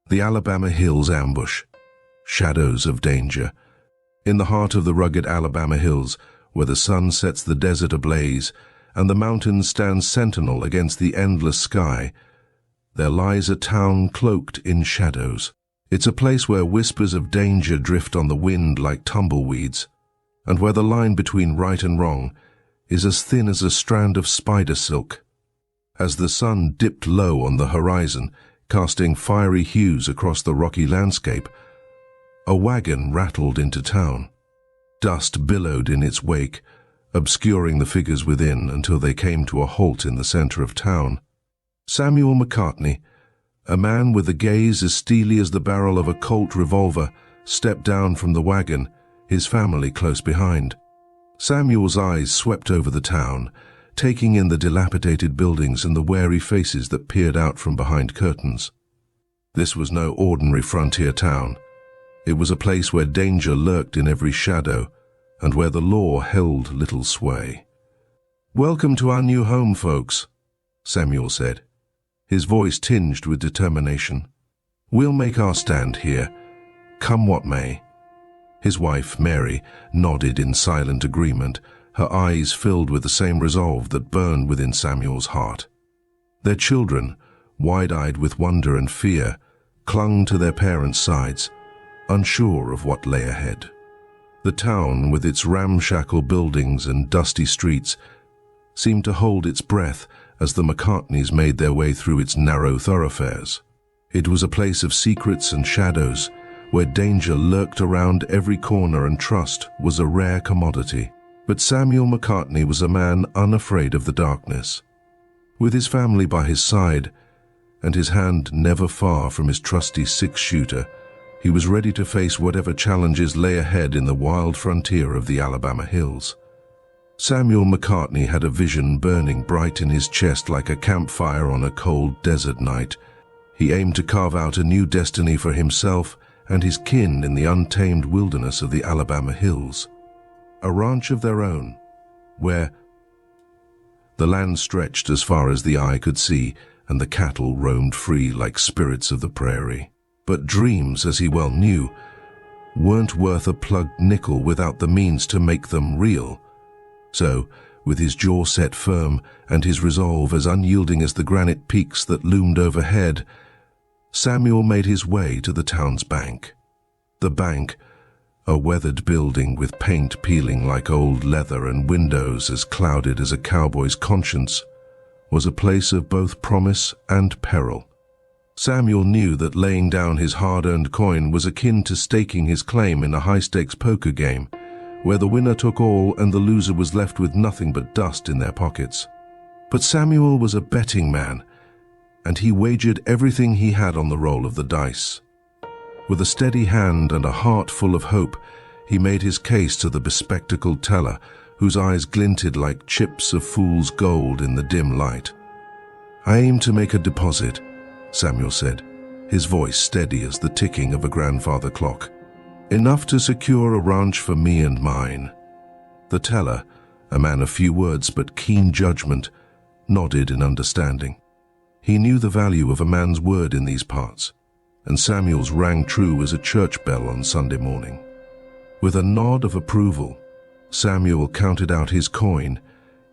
The Alabama Hills Ambush. Shadows of danger. In the heart of the rugged Alabama hills, where the sun sets the desert ablaze and the mountains stand sentinel against the endless sky, there lies a town cloaked in shadows. It's a place where whispers of danger drift on the wind like tumbleweeds, and where the line between right and wrong is as thin as a strand of spider silk. As the sun dipped low on the horizon, casting fiery hues across the rocky landscape, a wagon rattled into town. Dust billowed in its wake, obscuring the figures within until they came to a halt in the center of town. Samuel McCartney, a man with a gaze as steely as the barrel of a Colt revolver, stepped down from the wagon, his family close behind. Samuel's eyes swept over the town, taking in the dilapidated buildings and the wary faces that peered out from behind curtains. This was no ordinary frontier town. It was a place where danger lurked in every shadow and where the law held little sway. "Welcome to our new home, folks," Samuel said, his voice tinged with determination. "We'll make our stand here, come what may." His wife, Mary, nodded in silent agreement, her eyes filled with the same resolve that burned within Samuel's heart. Their children, wide-eyed with wonder and fear, clung to their parents' sides, unsure of what lay ahead. The town, with its ramshackle buildings and dusty streets, seemed to hold its breath as the McCartneys made their way through its narrow thoroughfares. It was a place of secrets and shadows, where danger lurked around every corner and trust was a rare commodity. But Samuel McCartney was a man unafraid of the darkness. With his family by his side, and his hand never far from his trusty six-shooter, he was ready to face whatever challenges lay ahead in the wild frontier of the Alabama hills. Samuel McCartney had a vision burning bright in his chest like a campfire on a cold desert night. He aimed to carve out a new destiny for himself and his kin in the untamed wilderness of the Alabama hills. A ranch of their own, where the land stretched as far as the eye could see and the cattle roamed free like spirits of the prairie. But dreams, as he well knew, weren't worth a plugged nickel without the means to make them real. So, with his jaw set firm and his resolve as unyielding as the granite peaks that loomed overhead, Samuel made his way to the town's bank. The bank, a weathered building with paint peeling like old leather and windows as clouded as a cowboy's conscience, was a place of both promise and peril. Samuel knew that laying down his hard-earned coin was akin to staking his claim in a high-stakes poker game, where the winner took all and the loser was left with nothing but dust in their pockets. But Samuel was a betting man, and he wagered everything he had on the roll of the dice. With a steady hand and a heart full of hope, he made his case to the bespectacled teller, whose eyes glinted like chips of fool's gold in the dim light. "I aim to make a deposit," Samuel said, his voice steady as the ticking of a grandfather clock. "Enough to secure a ranch for me and mine." The teller, a man of few words but keen judgment, nodded in understanding. He knew the value of a man's word in these parts, and Samuel's rang true as a church bell on Sunday morning. With a nod of approval, Samuel counted out his coin,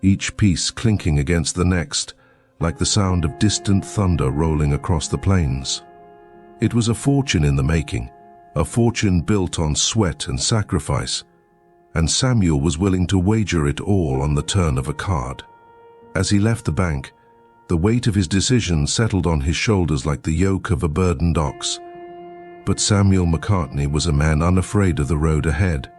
each piece clinking against the next, like the sound of distant thunder rolling across the plains. It was a fortune in the making, a fortune built on sweat and sacrifice, and Samuel was willing to wager it all on the turn of a card. As he left the bank, the weight of his decision settled on his shoulders like the yoke of a burdened ox. But Samuel McCartney was a man unafraid of the road ahead,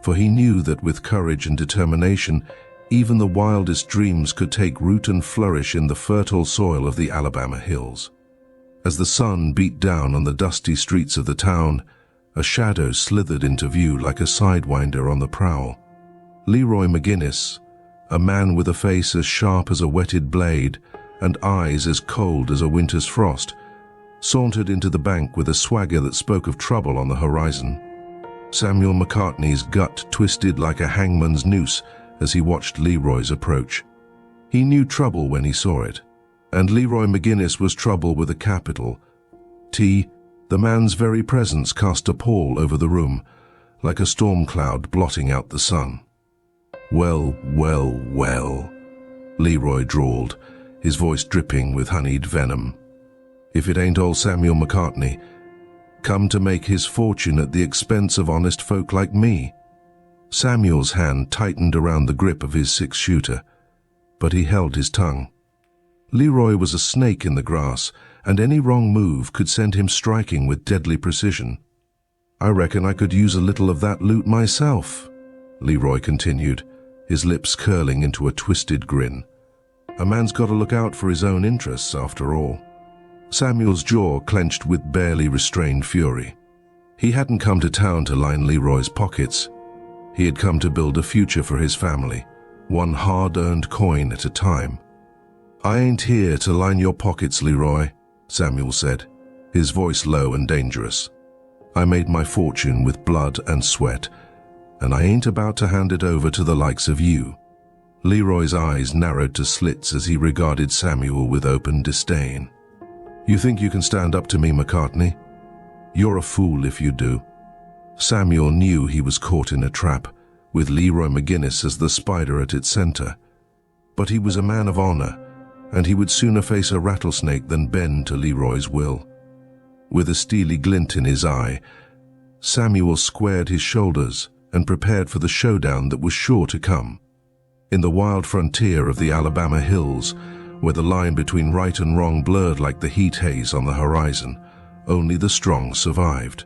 for he knew that with courage and determination, even the wildest dreams could take root and flourish in the fertile soil of the Alabama hills. As the sun beat down on the dusty streets of the town, a shadow slithered into view like a sidewinder on the prowl. Leroy McGinnis, a man with a face as sharp as a whetted blade and eyes as cold as a winter's frost, sauntered into the bank with a swagger that spoke of trouble on the horizon. Samuel McCartney's gut twisted like a hangman's noose as he watched Leroy's approach. He knew trouble when he saw it, and Leroy McGinnis was trouble with a capital T, The man's very presence cast a pall over the room, like a storm cloud blotting out the sun. "Well, well, well," Leroy drawled, his voice dripping with honeyed venom. "If it ain't old Samuel McCartney, come to make his fortune at the expense of honest folk like me." Samuel's hand tightened around the grip of his six-shooter, but he held his tongue. Leroy was a snake in the grass, and any wrong move could send him striking with deadly precision. "I reckon I could use a little of that loot myself," Leroy continued, his lips curling into a twisted grin. "A man's got to look out for his own interests, after all." Samuel's jaw clenched with barely restrained fury. He hadn't come to town to line Leroy's pockets. He had come to build a future for his family, one hard-earned coin at a time. "I ain't here to line your pockets, Leroy," Samuel said, his voice low and dangerous. "I made my fortune with blood and sweat, and I ain't about to hand it over to the likes of you." Leroy's eyes narrowed to slits as he regarded Samuel with open disdain. "You think you can stand up to me, McCartney? You're a fool if you do." Samuel knew he was caught in a trap, with Leroy McGinnis as the spider at its center. But he was a man of honor, and he would sooner face a rattlesnake than bend to Leroy's will. With a steely glint in his eye, Samuel squared his shoulders and prepared for the showdown that was sure to come. In the wild frontier of the Alabama hills, where the line between right and wrong blurred like the heat haze on the horizon, only the strong survived.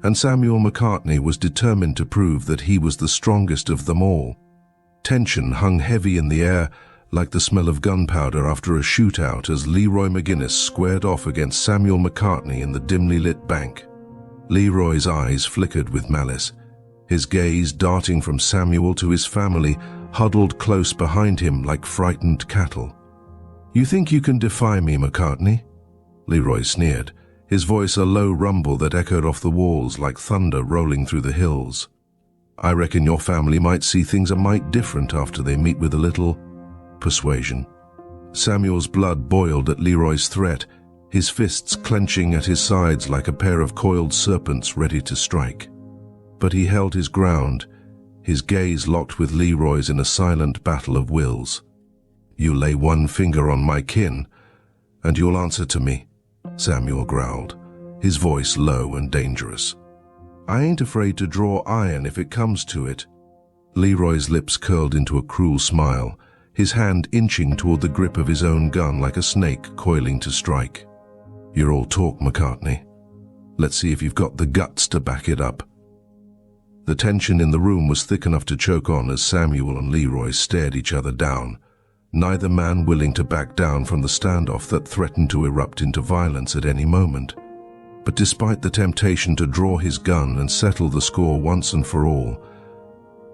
And Samuel McCartney was determined to prove that he was the strongest of them all. Tension hung heavy in the air, like the smell of gunpowder after a shootout, as Leroy McGinnis squared off against Samuel McCartney in the dimly lit bank. Leroy's eyes flickered with malice, his gaze darting from Samuel to his family, huddled close behind him like frightened cattle. "You think you can defy me, McCartney?" Leroy sneered, his voice a low rumble that echoed off the walls like thunder rolling through the hills. "I reckon your family might see things a mite different after they meet with a little persuasion." Samuel's blood boiled at Leroy's threat, his fists clenching at his sides like a pair of coiled serpents ready to strike. But he held his ground, his gaze locked with Leroy's in a silent battle of wills. "You lay one finger on my kin, and you'll answer to me," Samuel growled, his voice low and dangerous. "I ain't afraid to draw iron if it comes to it." Leroy's lips curled into a cruel smile, his hand inching toward the grip of his own gun like a snake coiling to strike. "You're all talk, McCartney. Let's see if you've got the guts to back it up." The tension in the room was thick enough to choke on as Samuel and Leroy stared each other down, neither man willing to back down from the standoff that threatened to erupt into violence at any moment. But despite the temptation to draw his gun and settle the score once and for all,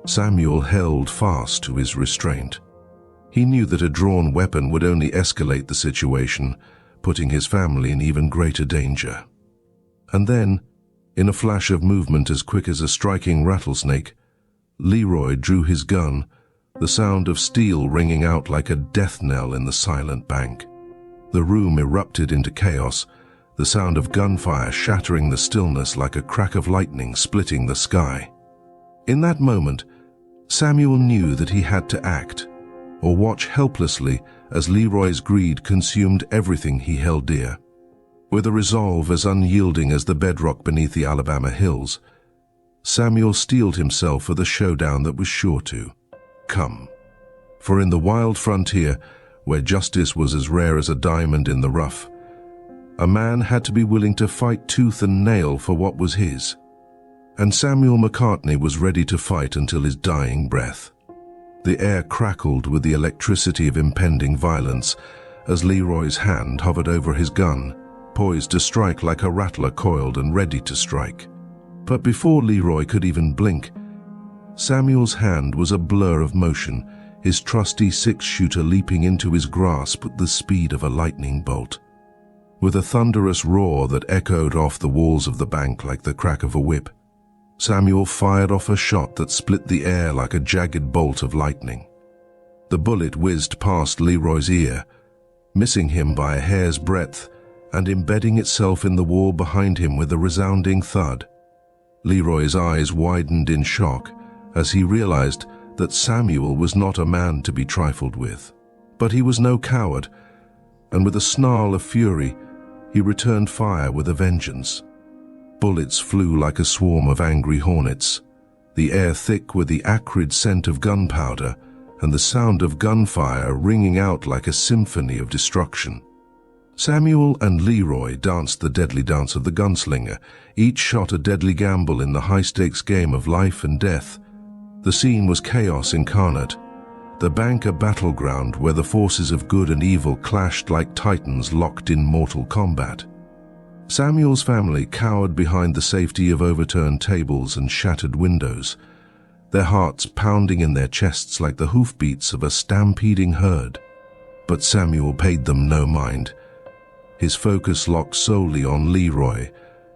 Samuel held fast to his restraint. He knew that a drawn weapon would only escalate the situation, putting his family in even greater danger. And then, in a flash of movement as quick as a striking rattlesnake, Leroy drew his gun, the sound of steel ringing out like a death knell in the silent bank. The room erupted into chaos, the sound of gunfire shattering the stillness like a crack of lightning splitting the sky. In that moment, Samuel knew that he had to act, or watch helplessly as Leroy's greed consumed everything he held dear. With a resolve as unyielding as the bedrock beneath the Alabama hills, Samuel steeled himself for the showdown that was sure to come. For in the wild frontier, where justice was as rare as a diamond in the rough, a man had to be willing to fight tooth and nail for what was his. And Samuel McCartney was ready to fight until his dying breath. The air crackled with the electricity of impending violence as Leroy's hand hovered over his gun, poised to strike like a rattler coiled and ready to strike. But before Leroy could even blink, Samuel's hand was a blur of motion, his trusty six-shooter leaping into his grasp at the speed of a lightning bolt. With a thunderous roar that echoed off the walls of the bank like the crack of a whip, Samuel fired off a shot that split the air like a jagged bolt of lightning. The bullet whizzed past Leroy's ear, missing him by a hair's breadth and embedding itself in the wall behind him with a resounding thud. Leroy's eyes widened in shock as he realized that Samuel was not a man to be trifled with. But he was no coward, and with a snarl of fury, he returned fire with a vengeance. Bullets flew like a swarm of angry hornets, the air thick with the acrid scent of gunpowder and the sound of gunfire ringing out like a symphony of destruction. Samuel and Leroy danced the deadly dance of the gunslinger, each shot a deadly gamble in the high-stakes game of life and death. The scene was chaos incarnate, the bank a battleground where the forces of good and evil clashed like titans locked in mortal combat. Samuel's family cowered behind the safety of overturned tables and shattered windows, their hearts pounding in their chests like the hoofbeats of a stampeding herd. But Samuel paid them no mind. His focus locked solely on Leroy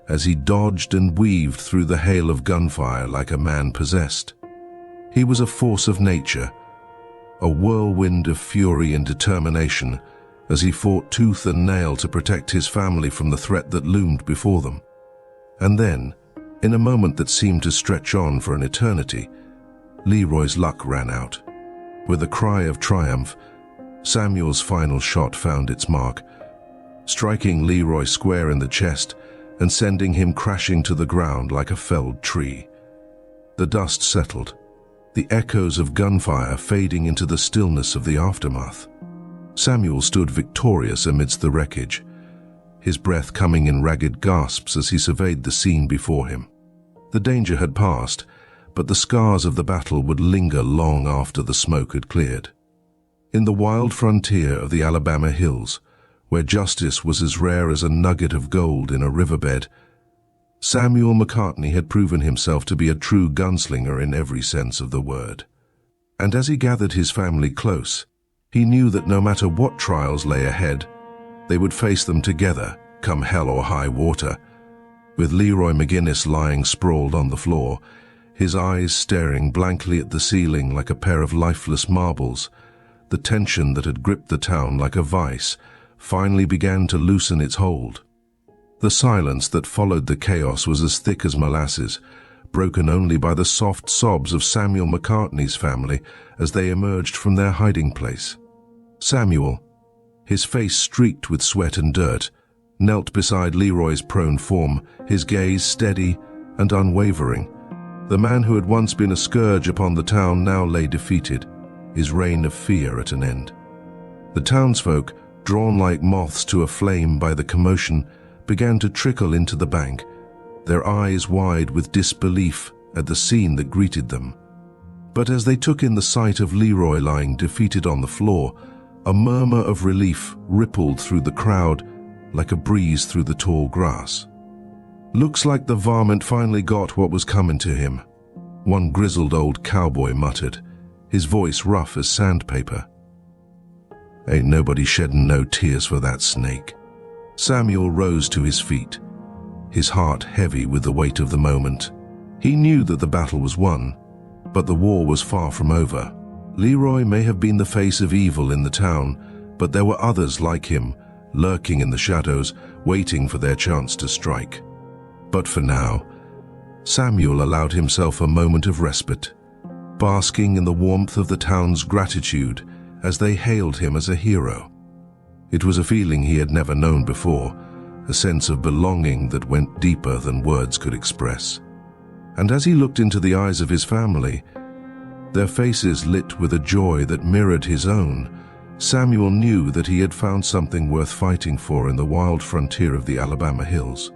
as he dodged and weaved through the hail of gunfire like a man possessed. He was a force of nature, a whirlwind of fury and determination as he fought tooth and nail to protect his family from the threat that loomed before them. And then, in a moment that seemed to stretch on for an eternity, Leroy's luck ran out. With a cry of triumph, Samuel's final shot found its mark, striking Leroy square in the chest and sending him crashing to the ground like a felled tree. The dust settled, the echoes of gunfire fading into the stillness of the aftermath. Samuel stood victorious amidst the wreckage, his breath coming in ragged gasps as he surveyed the scene before him. The danger had passed, but the scars of the battle would linger long after the smoke had cleared. In the wild frontier of the Alabama hills, where justice was as rare as a nugget of gold in a riverbed, Samuel McCartney had proven himself to be a true gunslinger in every sense of the word. And as he gathered his family close, he knew that no matter what trials lay ahead, they would face them together, come hell or high water. With Leroy McGinnis lying sprawled on the floor, his eyes staring blankly at the ceiling like a pair of lifeless marbles, the tension that had gripped the town like a vice finally began to loosen its hold. The silence that followed the chaos was as thick as molasses, broken only by the soft sobs of Samuel McCartney's family as they emerged from their hiding place. Samuel, his face streaked with sweat and dirt, knelt beside Leroy's prone form, his gaze steady and unwavering. The man who had once been a scourge upon the town now lay defeated, his reign of fear at an end. The townsfolk, drawn like moths to a flame by the commotion, began to trickle into the bank, their eyes wide with disbelief at the scene that greeted them. But as they took in the sight of Leroy lying defeated on the floor, a murmur of relief rippled through the crowd like a breeze through the tall grass. "Looks like the varmint finally got what was coming to him," one grizzled old cowboy muttered, his voice rough as sandpaper. "Ain't nobody shedding no tears for that snake." Samuel rose to his feet, his heart heavy with the weight of the moment. He knew that the battle was won, but the war was far from over. Leroy may have been the face of evil in the town, but there were others like him, lurking in the shadows, waiting for their chance to strike. But for now, Samuel allowed himself a moment of respite, basking in the warmth of the town's gratitude as they hailed him as a hero. It was a feeling he had never known before, a sense of belonging that went deeper than words could express. And as he looked into the eyes of his family, their faces lit with a joy that mirrored his own, Samuel knew that he had found something worth fighting for in the wild frontier of the Alabama hills.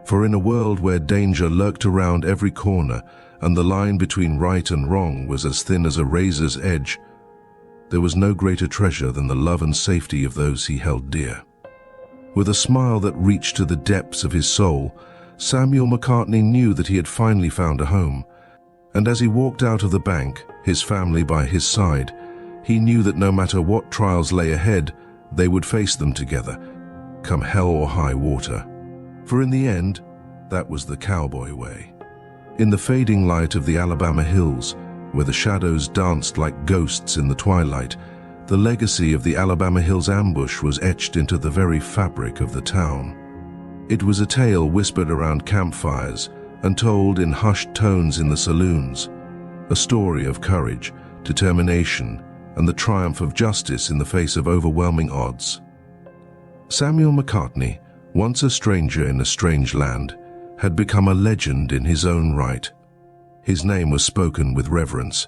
For in a world where danger lurked around every corner and the line between right and wrong was as thin as a razor's edge, there was no greater treasure than the love and safety of those he held dear. With a smile that reached to the depths of his soul, Samuel McCartney knew that he had finally found a home. And as he walked out of the bank, his family by his side, he knew that no matter what trials lay ahead, they would face them together, come hell or high water. For in the end, that was the cowboy way. In the fading light of the Alabama hills, where the shadows danced like ghosts in the twilight, The legacy of the Alabama Hills ambush was etched into the very fabric of the town. It was a tale whispered around campfires and told in hushed tones in the saloons, a story of courage, determination, and the triumph of justice in the face of overwhelming odds. Samuel McCartney, once a stranger in a strange land, had become a legend in his own right. His name was spoken with reverence,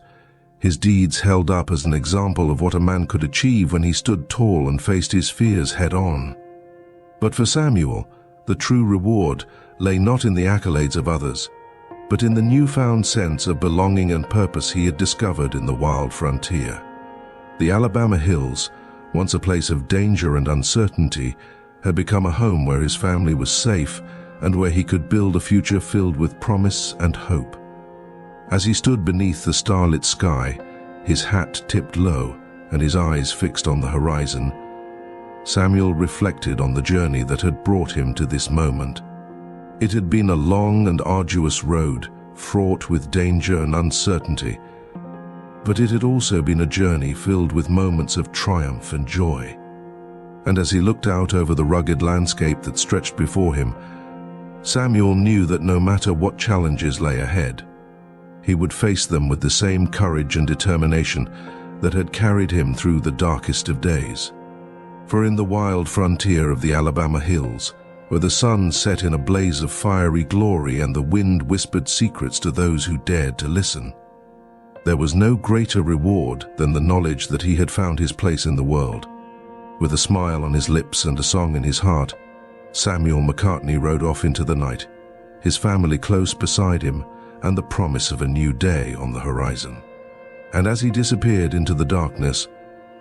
his deeds held up as an example of what a man could achieve when he stood tall and faced his fears head-on. But for Samuel, the true reward lay not in the accolades of others, but in the newfound sense of belonging and purpose he had discovered in the wild frontier. The Alabama Hills, once a place of danger and uncertainty, had become a home where his family was safe and where he could build a future filled with promise and hope. As he stood beneath the starlit sky, his hat tipped low and his eyes fixed on the horizon, Samuel reflected on the journey that had brought him to this moment. It had been a long and arduous road, fraught with danger and uncertainty, but it had also been a journey filled with moments of triumph and joy. And as he looked out over the rugged landscape that stretched before him, Samuel knew that no matter what challenges lay ahead, he would face them with the same courage and determination that had carried him through the darkest of days. For in the wild frontier of the Alabama Hills, where the sun set in a blaze of fiery glory and the wind whispered secrets to those who dared to listen, there was no greater reward than the knowledge that he had found his place in the world. With a smile on his lips and a song in his heart, Samuel McCartney rode off into the night, his family close beside him and the promise of a new day on the horizon. And as he disappeared into the darkness,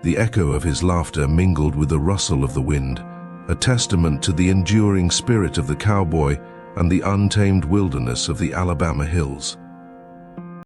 the echo of his laughter mingled with the rustle of the wind, a testament to the enduring spirit of the cowboy and the untamed wilderness of the Alabama Hills.